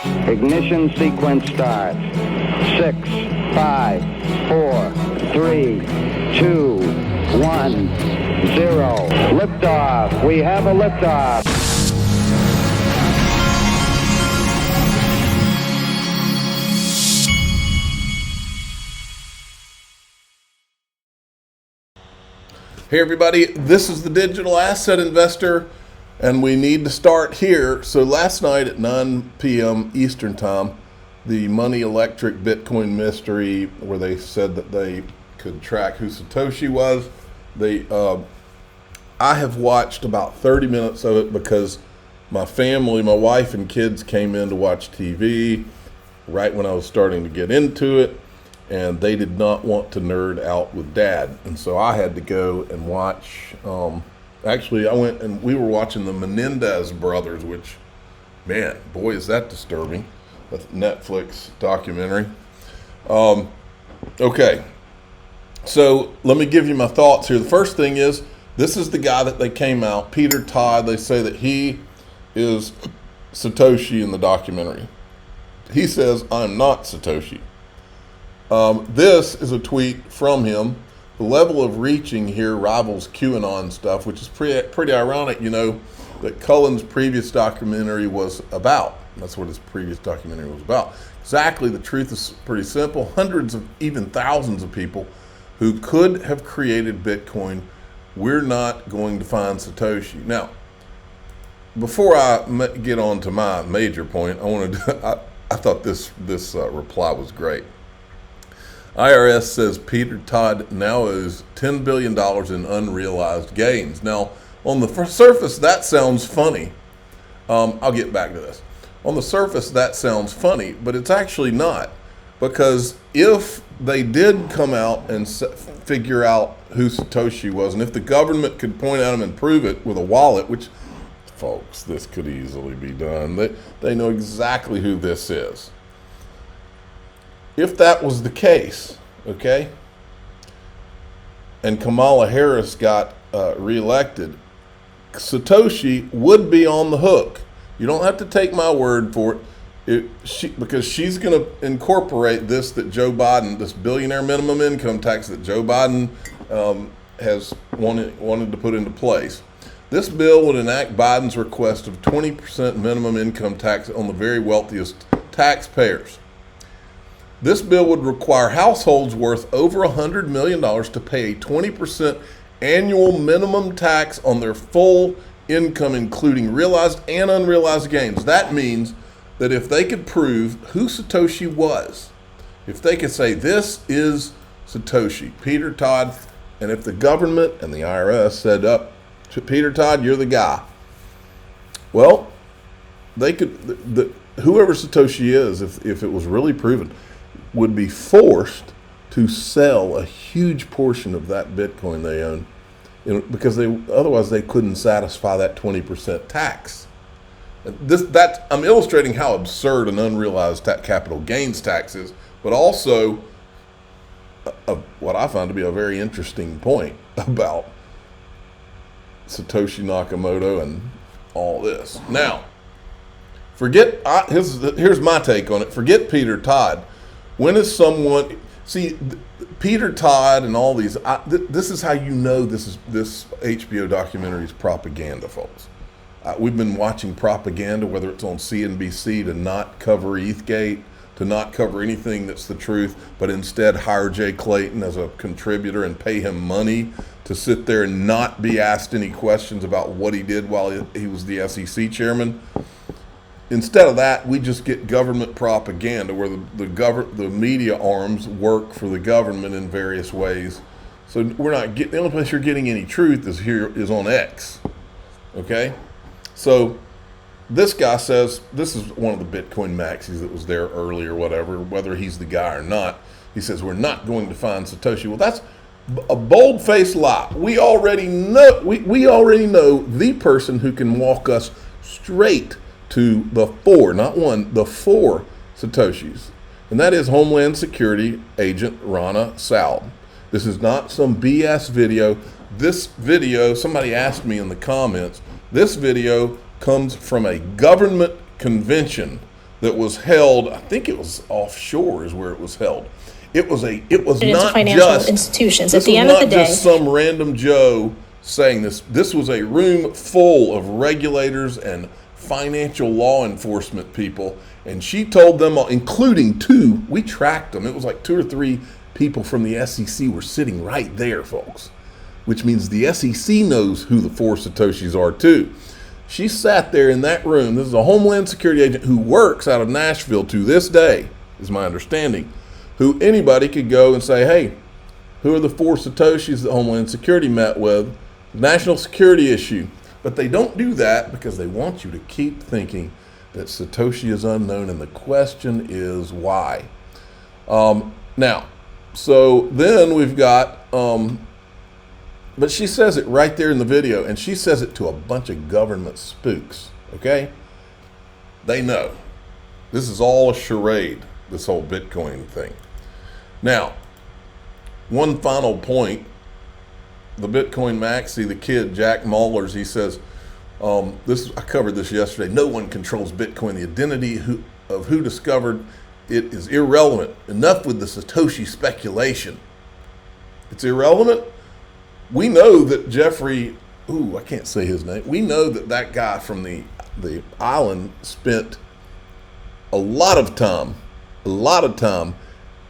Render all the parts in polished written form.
Ignition sequence start. 6, 5, 4, 3, 2, 1, 0. Liftoff. We have a liftoff. Hey everybody, this is the Digital Asset Investor, and we need to start here. So last night at 9 p.m. Eastern Time, the Money Electric Bitcoin mystery, where they said that they could track who Satoshi was, I have watched about 30 minutes of it because my family, my wife and kids came in to watch TV right when I was starting to get into it. And they did not want to nerd out with Dad. And so I had to go and watch, actually I went and we were watching the Menendez brothers, which, man, boy, is that disturbing. That's a Netflix documentary. Okay, so let me give you my thoughts here. The first thing is, this is the guy that they came out, Peter Todd. They say that he is Satoshi in the documentary. He says, I'm not Satoshi. This is a tweet from him. The level of reaching here rivals QAnon stuff, which is pretty ironic, you know, that Cullen's previous documentary was about. That's what his previous documentary was about. Exactly, the truth is pretty simple. Hundreds of, even thousands of people who could have created Bitcoin, we're not going to find Satoshi. Now, before I get on to my major point, I thought this reply was great. IRS says Peter Todd now owes $10 billion in unrealized gains. Now, on the surface, that sounds funny. I'll get back to this. On the surface, that sounds funny, but it's actually not. Because if they did come out and figure out who Satoshi was, and if the government could point at him and prove it with a wallet, which, folks, this could easily be done. They know exactly who this is. If that was the case, okay, and Kamala Harris got reelected, Satoshi would be on the hook. You don't have to take my word for it, because she's going to incorporate this that Joe Biden, this billionaire minimum income tax that Joe Biden has wanted to put into place. This bill would enact Biden's request of 20% minimum income tax on the very wealthiest taxpayers. This bill would require households worth over $100 million to pay a 20% annual minimum tax on their full income, including realized and unrealized gains. That means that if they could prove who Satoshi was, if they could say this is Satoshi, Peter Todd, and if the government and the IRS said, up to Peter Todd, you're the guy. Well, they could, whoever Satoshi is, if it was really proven, would be forced to sell a huge portion of that Bitcoin they own, because otherwise they couldn't satisfy that 20% tax. I'm illustrating how absurd an unrealized capital gains tax is, but also what I found to be a very interesting point about Satoshi Nakamoto and all this. Now, here's my take on it. Forget Peter Todd. When is someone, see, Peter Todd and all these, this is how you know this HBO documentary is propaganda, folks. We've been watching propaganda, whether it's on CNBC, to not cover ETHgate, to not cover anything that's the truth, but instead hire Jay Clayton as a contributor and pay him money to sit there and not be asked any questions about what he did while he was the SEC chairman. Instead of that, we just get government propaganda where the media arms work for the government in various ways. So we're not getting, the only place you're getting any truth is on X. Okay? So this guy says, this is one of the Bitcoin maxis that was there earlier, whatever, whether he's the guy or not. He says, we're not going to find Satoshi. Well, that's a bold-faced lie. We already know the person who can walk us straight to the four, not one, the four Satoshis. And that is Homeland Security Agent Rana Saud. This is not some BS video. This video, somebody asked me in the comments, this video comes from a government convention that was held. I think it was offshore is where it was held. It was not financial just institutions. This At the was end of not the day, just some random Joe saying this. This was a room full of regulators and financial law enforcement people, and she told them all, including two. We tracked them. It was like 2 or 3 people from the SEC were sitting right there, folks, which means the SEC knows who the 4 Satoshis are too. She sat there in that room. This is a Homeland Security agent who works out of Nashville to this day, is my understanding, who anybody could go and say, hey, who are the 4 Satoshis that Homeland Security met with? National security issue. But they don't do that because they want you to keep thinking that Satoshi is unknown, and the question is why. Now, so then we've got, but she says it right there in the video, and she says it to a bunch of government spooks, okay? They know. This is all a charade, this whole Bitcoin thing. Now, one final point, the Bitcoin maxi, the kid, Jack Mallers, he says, I covered this yesterday, no one controls Bitcoin. The identity of who discovered it is irrelevant. Enough with the Satoshi speculation. It's irrelevant. We know that Jeffrey, I can't say his name. We know that guy from the island spent a lot of time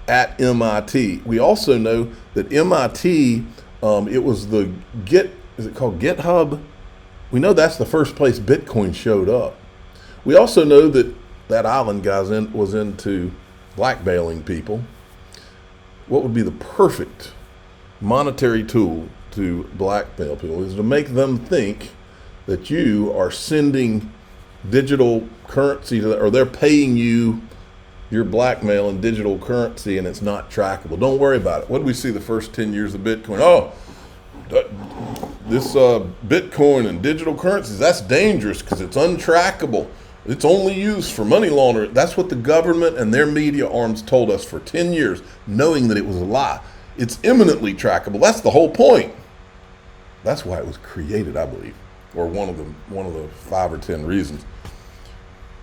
at MIT. We also know that MIT, it was is it called GitHub? We know that's the first place Bitcoin showed up. We also know that island guy was into blackmailing people. What would be the perfect monetary tool to blackmail people is to make them think that you are sending digital currency or they're paying you your blackmail in digital currency, and it's not trackable. Don't worry about it. What did we see the first 10 years of Bitcoin? This Bitcoin and digital currencies, that's dangerous because it's untrackable. It's only used for money laundering. That's what the government and their media arms told us for 10 years, knowing that it was a lie. It's imminently trackable. That's the whole point. That's why it was created, I believe, or one of the 5 or 10 reasons.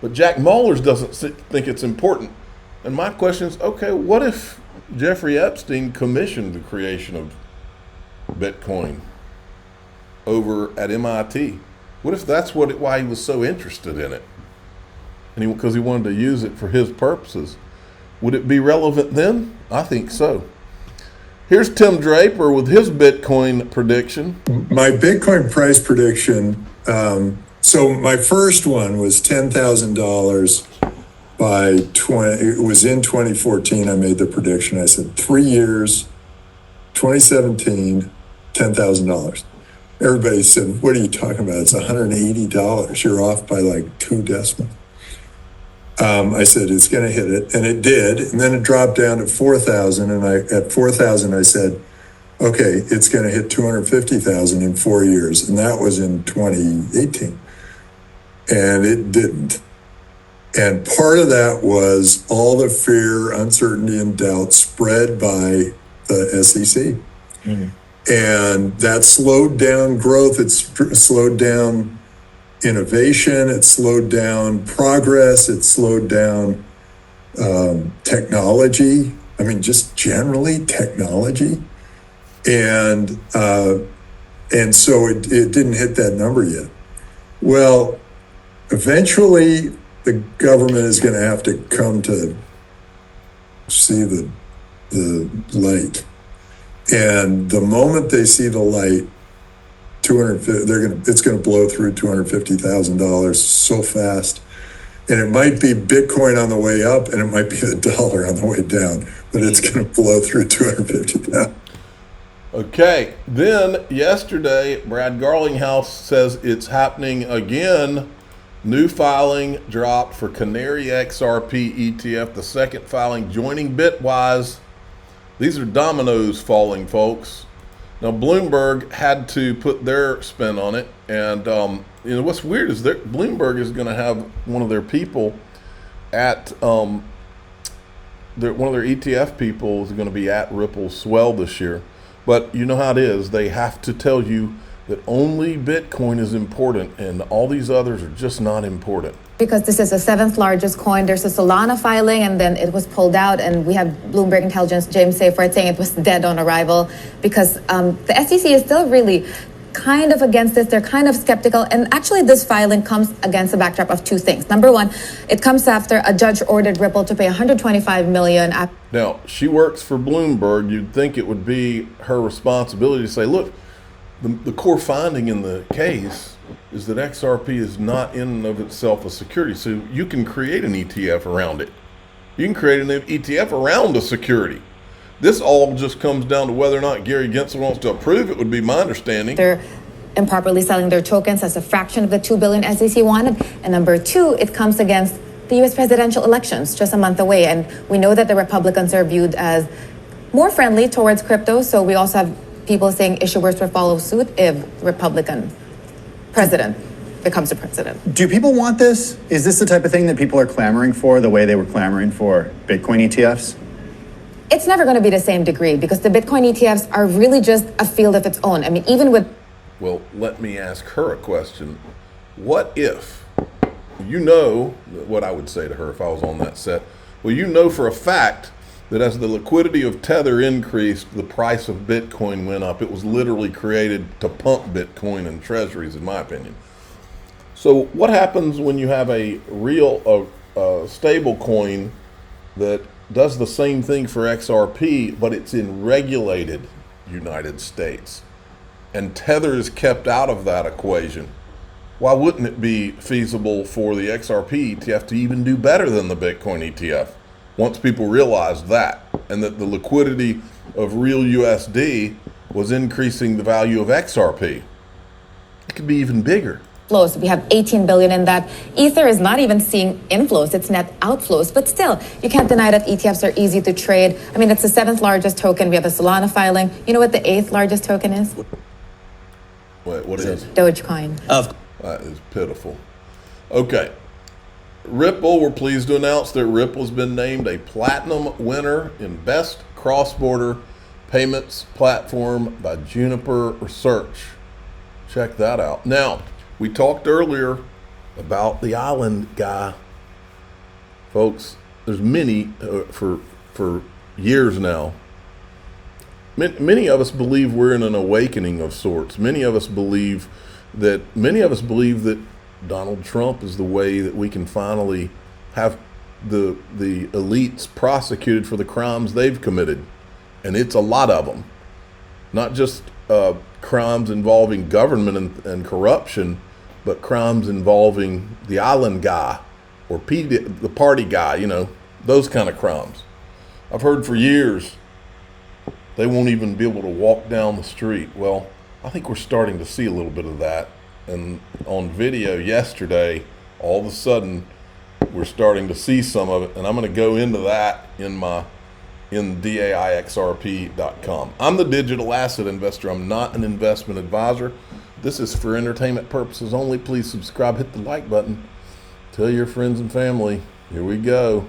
But Jack Mallers doesn't think it's important. And my question is, okay, what if Jeffrey Epstein commissioned the creation of Bitcoin over at MIT? What if that's why he was so interested in it? And because he wanted to use it for his purposes. Would it be relevant then? I think so. Here's Tim Draper with his Bitcoin prediction. My Bitcoin price prediction, so my first one was $10,000 it was in 2014. I made the prediction. I said 3 years, 2017, $10,000. Everybody said, what are you talking about? It's $180. You're off by like 2 decimals. I said, it's going to hit it. And it did. And then it dropped down to 4,000. And at 4,000, I said, okay, it's going to hit 250,000 in 4 years. And that was in 2018. And it didn't. And part of that was all the fear, uncertainty, and doubt spread by the SEC. Mm-hmm. And that slowed down growth. It slowed down innovation. It slowed down progress. It slowed down technology. I mean, just generally technology. And so it didn't hit that number yet. Well, eventually the government is going to have to come to see the light. And the moment they see the light, it's going to blow through $250,000 so fast. And it might be Bitcoin on the way up, and it might be the dollar on the way down, but it's going to blow through $250,000. Okay, then yesterday, Brad Garlinghouse says it's happening again. New filing dropped for Canary XRP ETF, the second filing joining Bitwise. These are dominoes falling, folks. Now, Bloomberg had to put their spin on it. And what's weird is that Bloomberg is going to have one of their people at, one of their ETF people is going to be at Ripple Swell this year. But you know how it is. They have to tell you that only Bitcoin is important and all these others are just not important. because this is the 7th largest coin. There's a Solana filing, and then it was pulled out, and we have Bloomberg Intelligence, James Seyfarth, saying it was dead on arrival because the SEC is still really kind of against this. They're kind of skeptical. And actually, this filing comes against a backdrop of two things. Number one, it comes after a judge ordered Ripple to pay $125 million. Now, she works for Bloomberg. You'd think it would be her responsibility to say, look, the core finding in the case is that XRP is not in and of itself a security. So you can create an ETF around it. You can create an ETF around a security. This all just comes down to whether or not Gary Gensler wants to approve it, would be my understanding. They're improperly selling their tokens as a fraction of the $2 billion SEC wanted. And number two, it comes against the U.S. presidential elections just a month away. And we know that the Republicans are viewed as more friendly towards crypto. So we also have people saying issuers will follow suit if Republican president becomes the president. Do people want this? Is this the type of thing that people are clamoring for, the way they were clamoring for Bitcoin ETFs? It's never going to be the same degree because the Bitcoin ETFs are really just a field of its own. I mean, even with... Well, let me ask her a question. What if, you know what I would say to her if I was on that set? Well, you know for a fact that as the liquidity of Tether increased, the price of Bitcoin went up. It was literally created to pump Bitcoin and treasuries, in my opinion. So what happens when you have a real stable coin that does the same thing for XRP, but it's in regulated United States, and Tether is kept out of that equation? Why wouldn't it be feasible for the XRP ETF to even do better than the Bitcoin ETF once people realized that, and that the liquidity of real USD was increasing the value of XRP? It could be even bigger. Flows. We have 18 billion in that. Ether is not even seeing inflows, it's net outflows. But still, you can't deny that ETFs are easy to trade. I mean, it's the 7th largest token. We have a Solana filing. You know what the 8th largest token is? What is it? Dogecoin. That is pitiful. Okay. Ripple, we're pleased to announce that Ripple's been named a platinum winner in Best Cross-Border Payments Platform by Juniper Research. Check that out. Now, we talked earlier about the island guy. Folks, there's many, for years now, many of us believe we're in an awakening of sorts. Many of us believe that Donald Trump is the way that we can finally have the elites prosecuted for the crimes they've committed. And it's a lot of them. Not just crimes involving government and corruption, but crimes involving the island guy or the party guy, you know, those kind of crimes. I've heard for years they won't even be able to walk down the street. Well, I think we're starting to see a little bit of that. And on video yesterday, all of a sudden, we're starting to see some of it. And I'm going to go into that in DAIXRP.com. I'm the digital asset investor. I'm not an investment advisor. This is for entertainment purposes only. Please subscribe, hit the like button, tell your friends and family. Here we go.